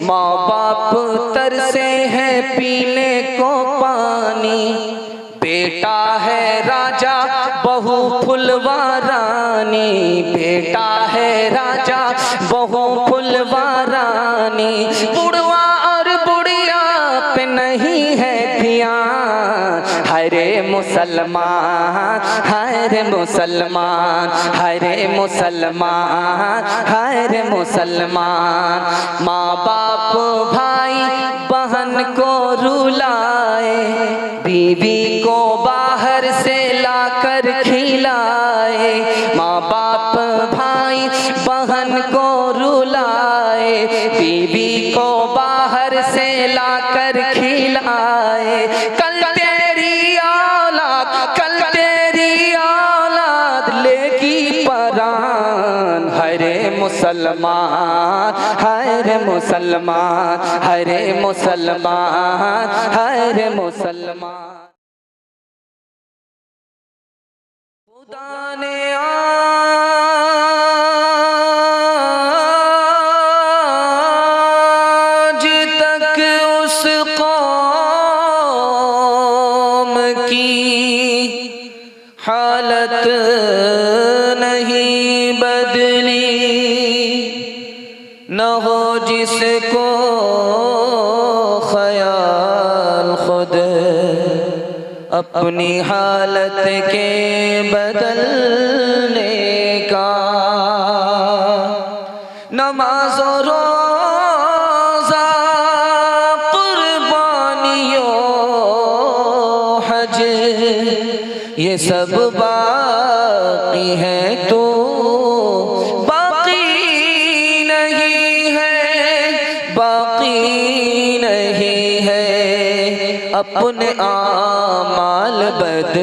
माँ बाप तरसे हैं पीने को पानी, बेटा है राजा बहू फुलवा रानी, बेटा है राजा बहू फुलवा रानी। बुढ़वा और बुढ़िया पे नहीं है ध्यान, हरे मुसलमान हरे मुसलमान हरे मुसलमान हरे मुसलमान। माँ बाप भाई बहन को रुलाए, बीवी को बाहर से लाकर खिलाए। माँ बाप भाई बहन को रुलाए, बीवी को बाहर से लाकर खिलाए। कल तेरी औलाद लेगी परान, हरे मुसलमान हरे मुसलमान हरे मुसलमान हरे मुसलमान। खुदा ने आज तक उस कौम की हालत नहीं बदली, न हो जिसको ख़याल खुद अपनी हालत के बदलने का। नमाज और रोज़ा कुर्बानियों हज ये सब बाकी है, तो बाकी नहीं है। अपने आमाल बद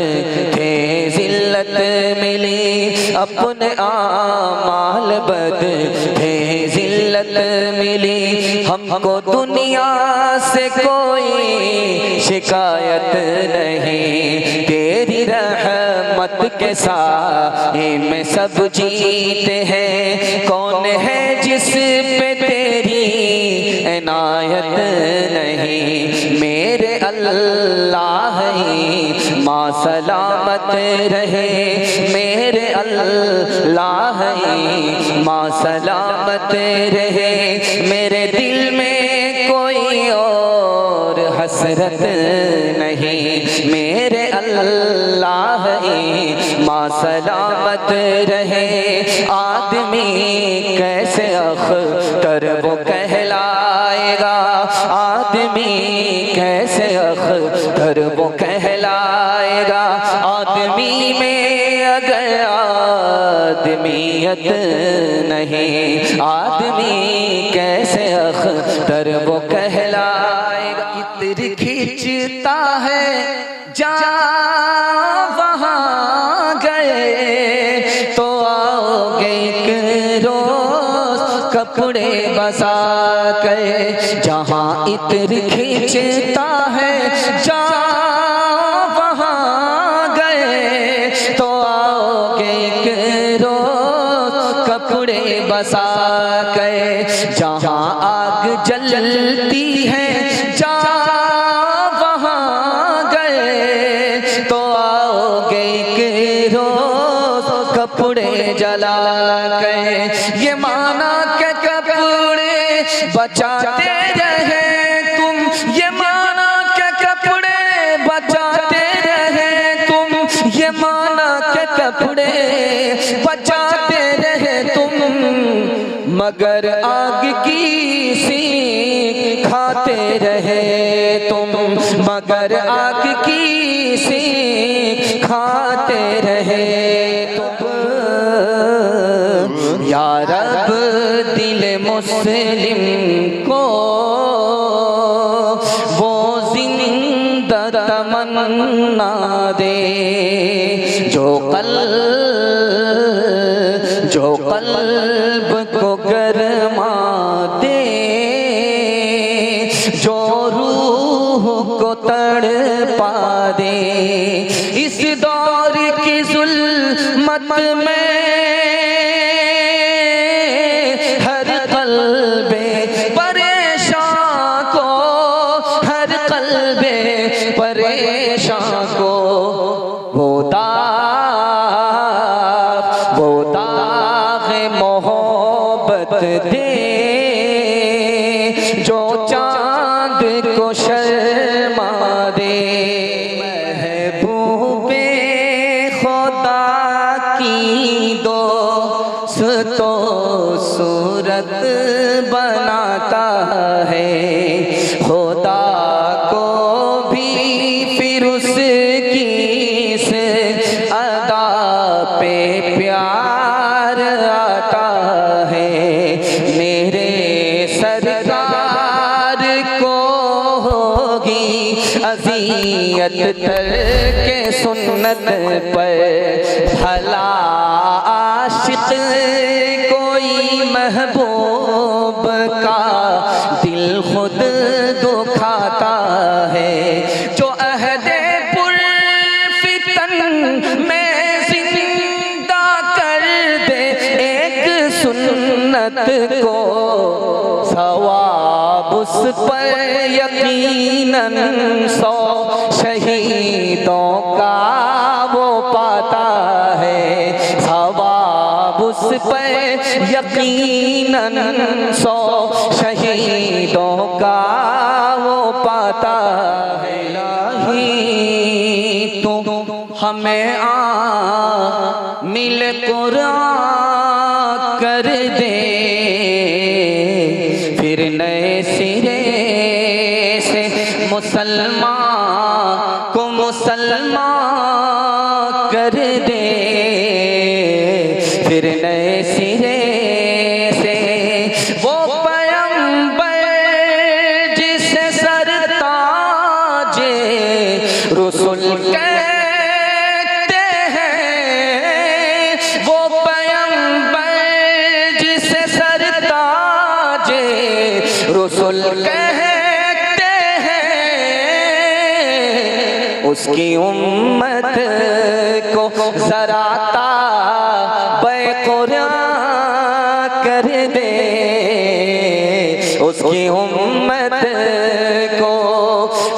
थे जिल्लत मिली, अपने आमाल बद थे जिल्लत मिली। हमको दुनिया से कोई शिकायत नहीं, तेरी रहमत के साए में सब जीते हैं। कौन है जिस पे तेरी इनायत नहीं, मेरे अल्लाह ही माँ सलामत रहे, मेरे अल्लाह ही माँ सलामत रहे। मेरे दिल में कोई और हसरत नहीं, मेरे अल्लाह ही माँ सलामत रहे। आदमी कैसे अख्तर वो कहलाएगा, आदमी कैसे अख्तर वो कहलाएगा। आदमी में अगर आदमियत नहीं, आदमी कैसे अख्तर वो कहलाएगा। इत्र खींचता है जा वहाँ गए, तो आओगे एक रोज कपड़े बसा के। जहाँ इत्र खींचता है जा वहाँ गए, तो आओगे एक रोज कपड़े बसा के। जहाँ आग जलती है जा वहाँ गए, तो आओगे एक रोज कपड़े जला के। ये माना के कपड़े बचाते रहे तुम, ये माना के कपड़े बचाते रहे तुम, ये माना के कपड़े बचाते रहे तुम। मगर आग की सीख खाते रहे तुम, मगर आग की सीख खाते रहे तुम। या रब दिल मुस्लिम को वो जिंदा तमन्ना दे, जो कल्ब को गरमा दे, जो रूह को तड़पा दे। इस दौर की जुल्मत में हर कल्बे परेशान जो चांद को शर्मा दे। महबूबे खुदा की दोस्तों सूरत बनाता है, खुदा को भी फिर उसकी से अदा पे प्यार आता है। मेरे सरकार को होगी अज़ियत के सुन्नत पर, भला आशिक कोई महबूब का दिल खुद दुखाता है। जो अहदे पुरफितन में जिंदा कर दे एक सुन्नत को, सवाब उस पर यकीनन 100 शहीदों का वो पाता है। सवाब उस पर यकीनन 100 शहीदों का वो पाता है। इलाही तू हमें मिल कुरान कर दे, फिर नए सिरे से मुसलमान को मुसलमान कर दे, फिर नए सिरे से वो पैगंबर जिसे सरताजे रसूल कहते हैं, वो पैगंबर जिसे सरताजे रसूल कहते हैं, उसकी उम्मत को जरा कुरान कर दे, उसकी उम्मत को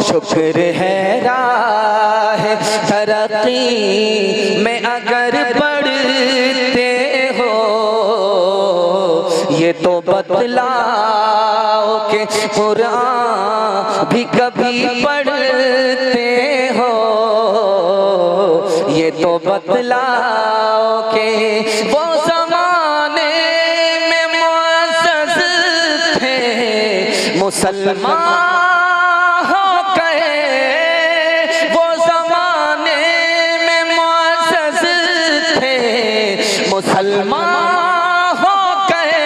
शुक्र है राह तरक्की में अगर बढ़ते हो, ये तो बतलाओ कि कुरान भी कभी पढ़ते हो, ये तो बतलाओ के वो ज़माने में मुअज़्ज़ज़ थे मुसलमान हो गए, वो ज़माने में मुअज़्ज़ज़ थे मुसलमान हो गए,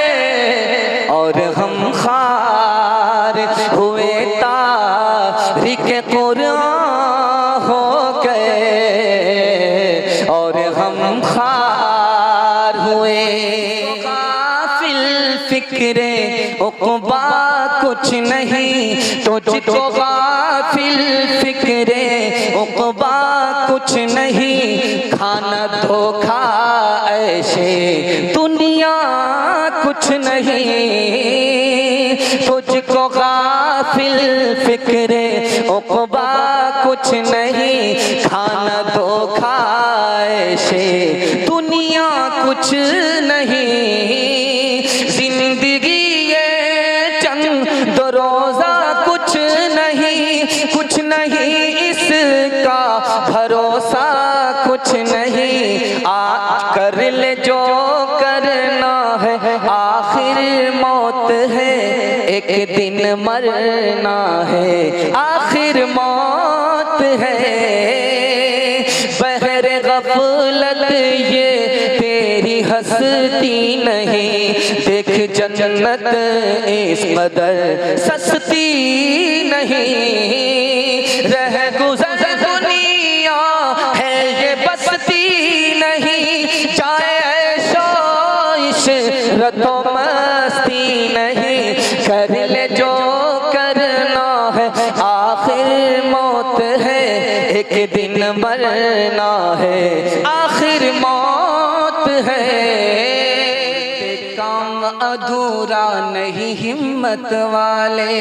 और हम खार हुए तारिक कुरान हो गए, और हम खार हुए। गाफिल फिक्रे उक़बा कुछ नहीं तुझको, गाफिल फिक्रे उक़बा कुछ नहीं, खाना धोखा ऐशे दुनिया कुछ नहीं, तुझको गाफिल फिक्रे उक़बा कुछ नहीं, खाना धोखा ऐशे दुनिया कुछ नहीं। जिंदगी ये चंद रोज़ा कुछ नहीं, कुछ नहीं इसका भरोसा कुछ नहीं, कर ले जो करना है, आखिर मौत है एक दिन मरना है, आखिर मौत है। बहर गफलत ये तेरी हस्ती नहीं, देख जन्नत इस कदर सस्ती नहीं, रह गुज़र दुनिया है ये बसती नहीं, जाए ऐशो इशरतो मस्ती नहीं, कर ले जो करना है, आखिर मौत है एक दिन मरना है, आखिर मौत है। काम अधूरा नहीं हिम्मत वाले,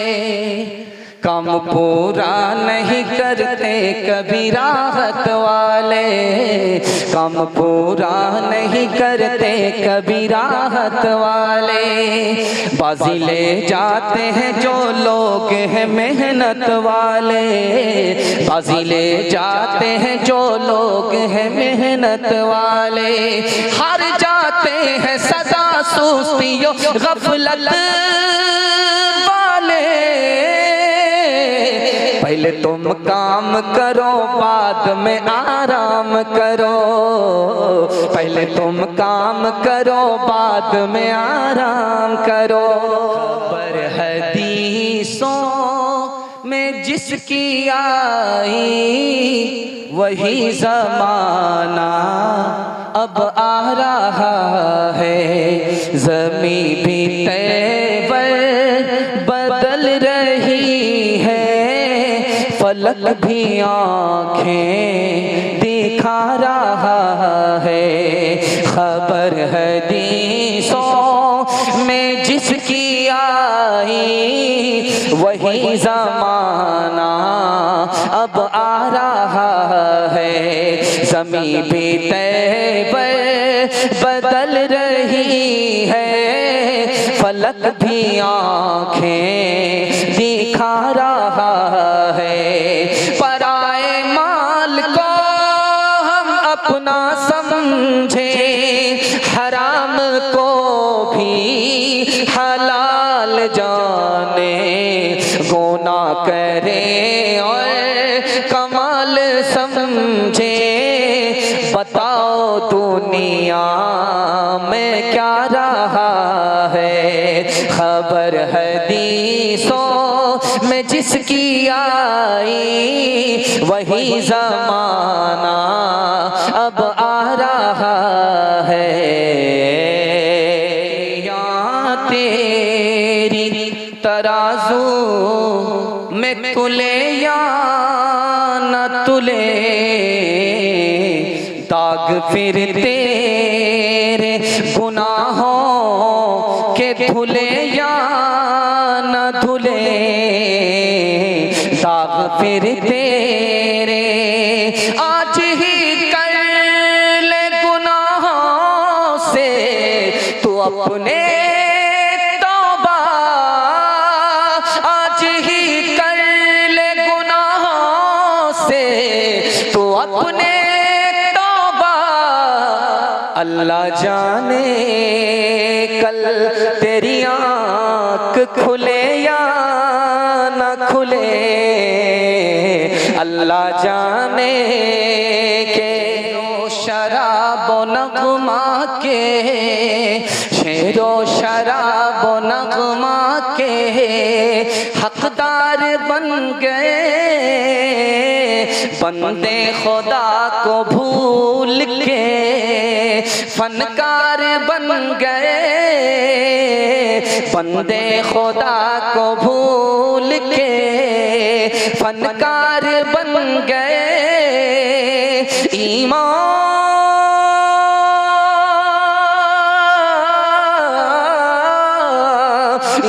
काम पूरा नहीं करते कभी राहत वाले, काम पूरा नहीं करते कभी राहत वाले। बाजी ले जाते हैं जो लोग हैं मेहनत वाले, बाजी ले जाते हैं जो लोग हैं मेहनत वाले। हार जाते हैं सदा सुस्तियों गफलत वाले। पहले तुम काम करो बाद में आराम करो, पहले तुम काम करो बाद में आराम करो। खबर हदीसों में जिसकी आई वही ज़माना अब आ रहा है। ज़मी भी तैवर बदल रही है, फलक भी आँखें दिखा रहा है। खबर हदीसों में जिसकी आई वही ज़माना अब आ रहा है। ज़मीं भी तैबर बदल रही है, फलक भी आँखें दिखा रहा है। पराए माल को हम अपना समझे, हराम को भी हलाल जाने, गुनाह करे और कमाल समझे। बताओ दुनिया में क्या रहा है। खबर हदीसों में जिसकी आई वही ज़माना अब आ रहा है। यहाँ तेरी तराजू में तुले या न तुले, दाग फिर तेरे गुनाहों के धुले या न धुले, दाग फिर तेरे आज ही कर ले गुनाहों से तू अपने तौबा, आज ही कर ले गुनाहों से तू अपने। अल्लाह जाने कल तेरी आँख खुले या न खुले, अल्लाह जाने के शराब नगमा के, शेरो शराब नगमा के हकदार बन गए। बंदे खुदा को भूल के फनकार बन गए, बंदे खुदा को भूल के फनकार बन गए।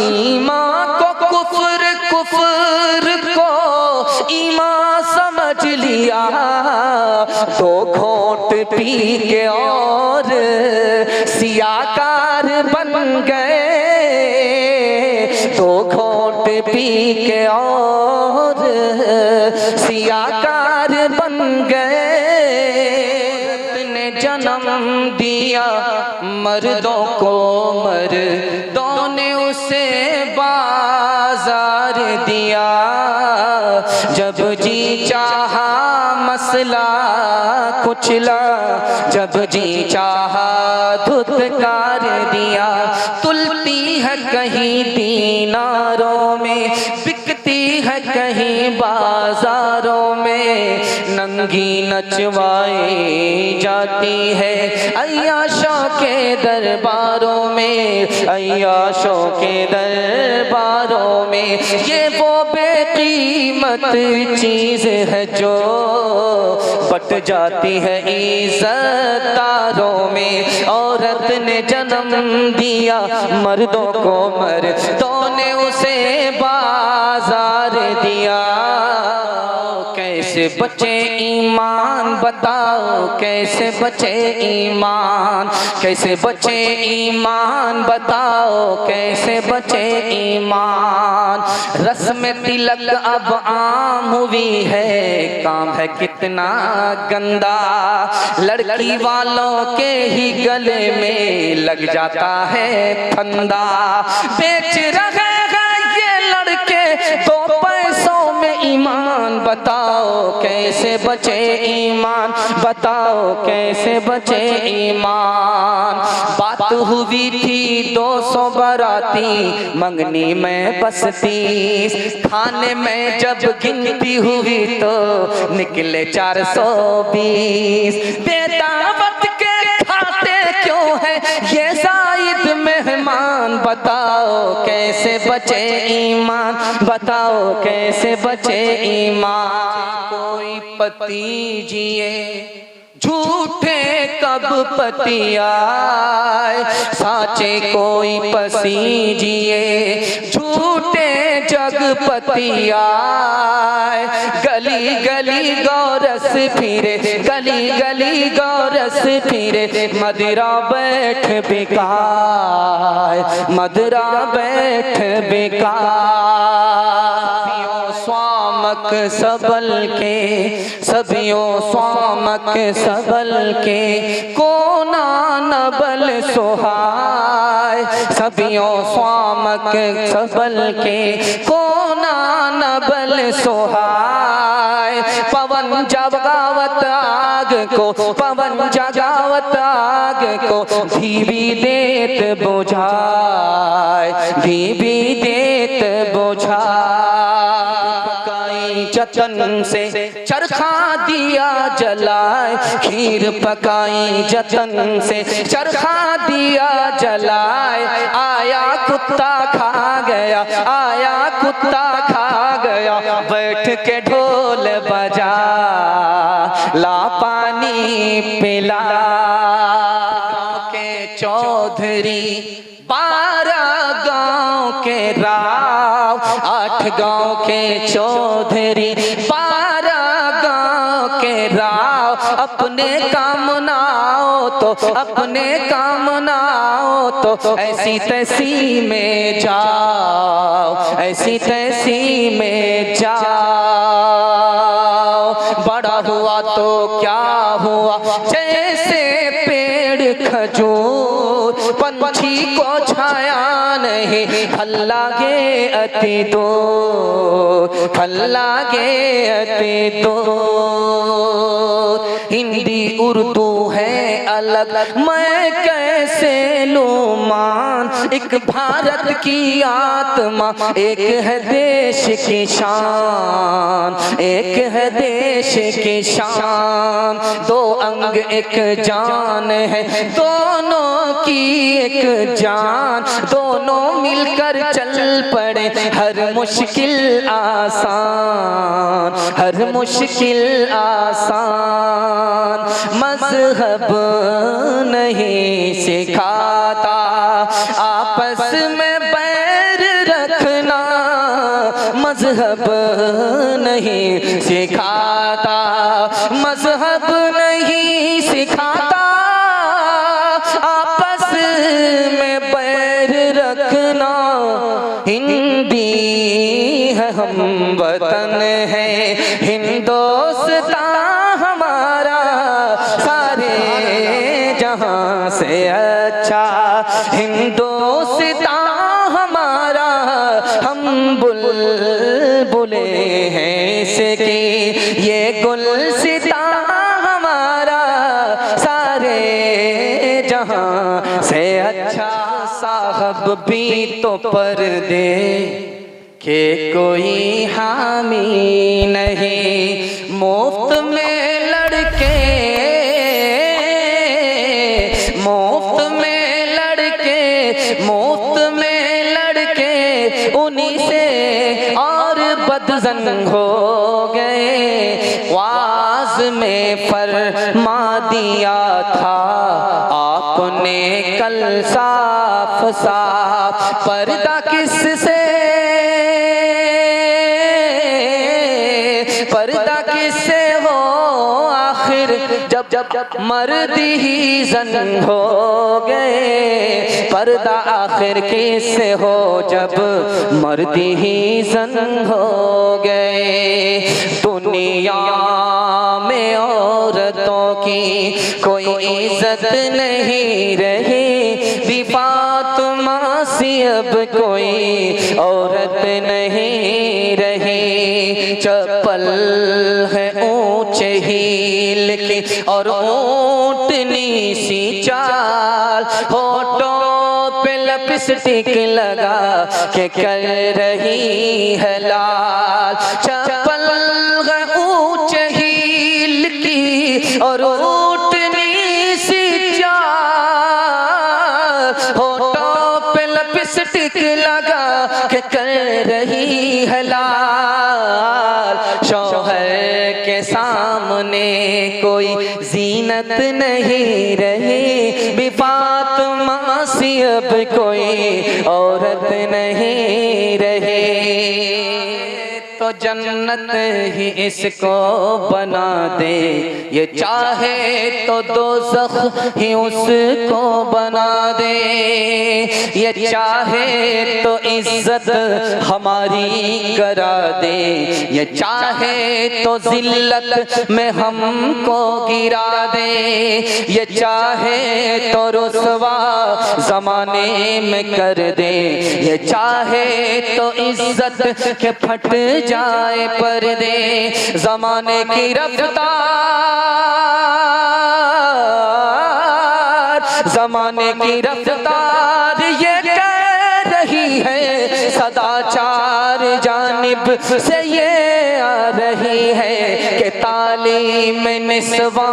ईमान को कुफ्र, कुफ्र को ईमान समझ लिया। दो घोंट पी के और सियाकार बन गए, दो घोंट पी के और सियाकार बन गए। ने जन्म दिया मर्दों को, मर्दों ने उसे बाजार दिया। जब जी चाहा मसला कुचला, जब जी चाहा धुतकार दिया। तुलती है कहीं दीनारों में, बिकती है कहीं बाजारों में, नंगी नचवाई जाती है अय्याशों के दरबारों में, अय्याशों के दरबारों में। ये वो बेकीमत चीज़ है जो बट जाती है इज़्ज़तदारों में। औरत ने जन्म दिया मर्दों को, मर्दों ने उसे बाजार दिया। कैसे बचे ईमान बताओ कैसे बचे ईमान, कैसे बचे ईमान बताओ कैसे बचे ईमान। रस्म तिलक अब आम हुई है, काम है कितना गंदा, लड़की वालों के ही गले में लग जाता है फंदा। बेच रहे हैं ये लड़के 2 पैसों में ईमान, बताओ कैसे बचे ईमान, बताओ कैसे बचे ईमान। बात हुई थी 200 बाराती, मंगनी में बस 30, खाने में जब गिनती हुई तो निकले 420। बेदावत के खाते क्यों है ये जायद मेहमान, बताओ कैसे बचे ईमान, बताओ कैसे बचे ईमान। कोई पति जिए झूठे कब पति आए, साचे कोई पसी जिए झूठे जगपति आए। गली गली गौरस फिरे, गली गली गौरस फिरे, मदिरा बैठ बिकाए, मदिरा बैठ बिकाए। स्वामक सबल के, सभियों स्वामक सबल के, कोना नबल सोहाय, सभियों स्वामक सबल के, कोना नबल सोहाय। पवन जगावत आग को, पवन जगावत आग को, धीबी देत बुझाए, धीबी देत बुझाए। जतन से चरखा दिया जलाए, खीर पकाई जतन से चरखा दिया जलाए। आया कुत्ता खा गया, आया कुत्ता खा गया, बैठ के ढोल बजा, ला पानी पिला। के चौधरी 12 गांव के राव, 8 गांव के चौधरी 12 गांव के राव। अपने काम ना आओ तो, अपने काम ना आओ तो, ऐसी तैसी में जाओ, ऐसी तैसी में जाओ। बड़ा हुआ तो क्या हुआ, जैसे पेड़ खजूर, पंछी को छाया नहीं, फल लागे अति दूर, फल लागे अति दूर। हिंदी उर्दू है अलग, मैं कैसे लूं मान, एक भारत की आत्मा, एक है देश की शान, एक है देश की शान। 2 अंग एक जान है, दोनों की एक जान, दोनों मिलकर चल पड़े, हर मुश्किल आसान, हर मुश्किल आसान। मजहब नहीं सिखाता आपस में बैर रखना, मजहब नहीं सिखाता, मजहब नहीं सिखाता आपस में बैर रखना। हिंदी है हम वतन है हिंदुस्तान हमारा, सारे जहां से अच्छा हिंदुस्तान हमारा। हम बुलबुले हैं इसकी, ये गुलसितां हमारा, सारे जहां से अच्छा। साहब भी तो पर्दे के कोई हामी नहीं, मुफ्त में लड़के, मुफ्त में लड़के, मुफ्त में लड़के, उन्हीं से और बदजन हो गए। वाज में फरमा दिया था आपने कल साफ साफ, पर्दा किससे, पर्दा किससे जब मर्द ही जन हो गए, पर्दा आखिर किससे हो जब मर्द ही जन हो गए। दुनिया में औरतों की कोई इज्जत नहीं रही, फातिमा सी अब कोई औरत नहीं रही। चप्पल है ऊंचे हील की और ऊंटनी सी चाल, होठों पे लिपस्टिक लगा के कर रही है लाल। चप्पल है ऊंचे हील की और ऊंटनी सी चाल, होठों पे लिपस्टिक लगा के कर रही है लाल। शौहर के सामने कोई जीनत नहीं रही, फातिमा सी अब कोई औरत नहीं रही। तो जन्नत ही इसको बना दे, ये चाहे तो दोज़ख ही उसको बना दे। ये चाहे तो इज्जत हमारी करा दे, ये चाहे तो जिल्लत में हमको गिरा दे। ये चाहे तो रुसवा ज़माने में कर दे, ये चाहे तो इज्जत के फट जाए पर्दे। ज़माने की रफ्तार, ज़माने की रफ्तार ये कह रही है, सदाचार जानिब से ये आ रही है कि तालीम निस्वा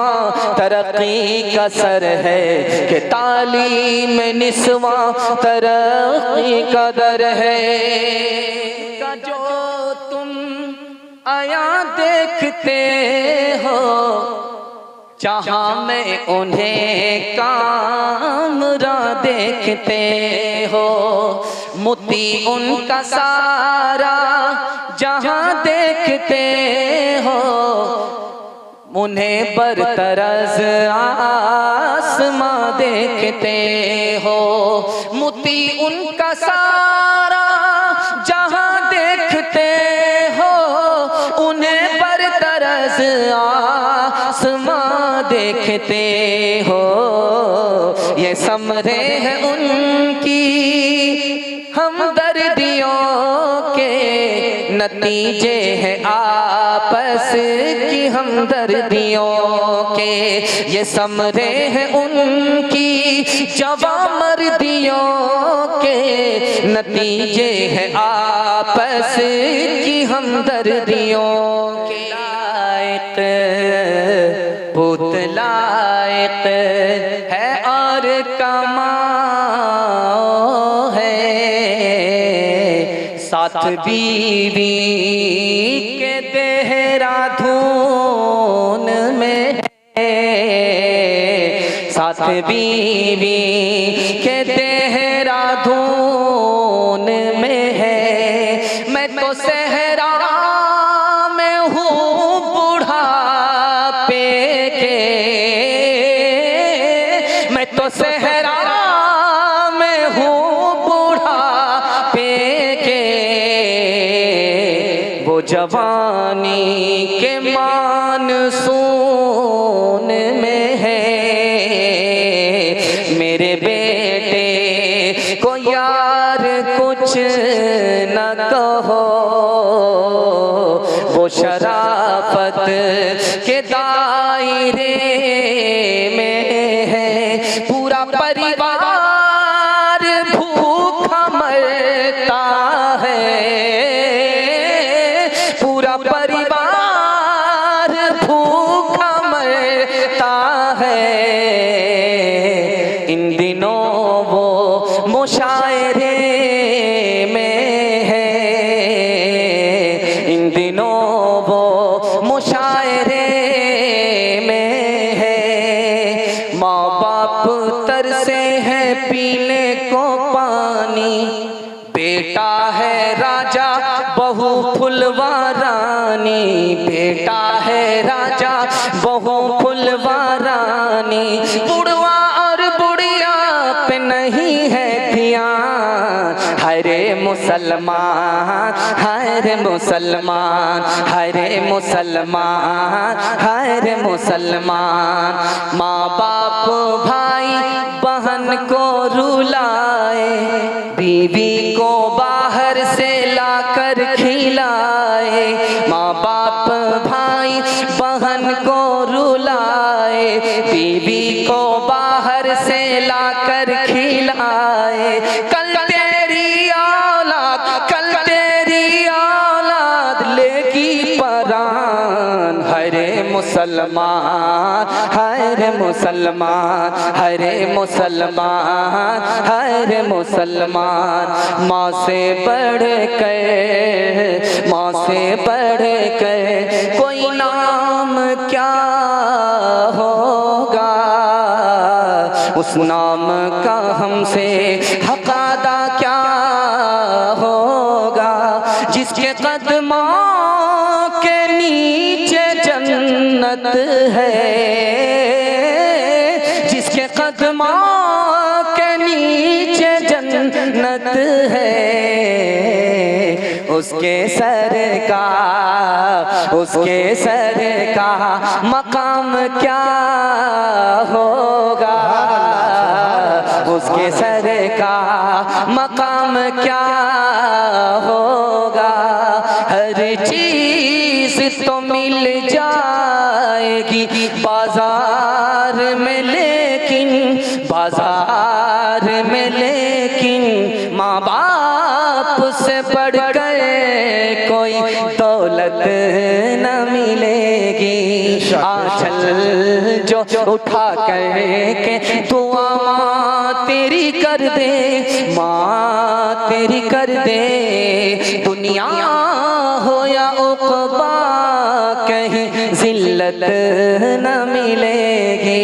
तरक्की का सर है, कि तालीम निस्वा तरक्की का दर है। जो तुम आया देखते हो, जहाँ में उन्हें कामरा देखते हो, मोती उनका सारा जहाँ देखते हो, उन्हें बरतरज आसमां देखते हो। मोती उनका सारा जहाँ देखते हो, उन्हें बरतरज आसमां देखते हो। ये समरे हैं उनकी हमदर्दियों के नतीजे हैं आपस की हमदर्दियों के। ये समरे हैं उनकी जवामर्दियों के नतीजे हैं आपस की हमदर्दियों के। लायक पुतलायक है और कमाओ है, साथ बीवी के देहरादून में है, साथ बीवी के देहरादून में है। मैं तो सहरा में हूँ बुढ़ापे के, मैं तो सहरा में हूँ बुढ़ापे के। वो जवानी के मानसून में है। मेरे बेटे को यार कुछ न कहो, वो शराफत के दायरे में है। पूरा परिवार भूखा मरता है, पूरा परिवार भूखा मरता है। इन दिनों वो मुशायरे में है, इन दिनों वो मुशायरे में है। माँ बाप तरसे हैं पीने को पानी, बेटा है राजा बहू फुलवारानी, बेटा है राजा बहू फुलवारानी। बुढ़वा और बुढ़िया पे नहीं है ध्यान, हरे मुसलमान, हरे मुसलमान, हरे मुसलमान, हरे मुसलमान। माँ बाप भाई बहन को रुलाए, बीवी को बाहर से लाकर खिलाए। माँ बाप भाई बहन को रुलाए, बीवी को बाहर से लाकर खिलाए। कल तेरी औलाद, कल तेरी औलाद लेगी परान, हरे मुसलमान, हरे मुसलमान, हरे मुसलमान, हरे मुसलमान। माँ से बढ़ कर, माँ से बढ़ कर कोई नाम क्या होगा, उस नाम का हमसे हक अदा क्या होगा। जिसके कदमों के नीचे जन्नत है, जिसके कदमों के नीचे जन्नत है, उसके सर का मकाम क्या होगा, उसके सर का मकाम क्या होगा। हर चीज तो मिल जाएगी बाजार में, लेकिन बाजार में लेकिन माँ बाप से बढ़कर कोई दौलत न मिलेगी। आंचल जो उठा कर के दुआ माँ तेरी कर दे, माँ तेरी कर दे। दुनिया हो या उक़बा कहीं जिल्लत न मिलेगी।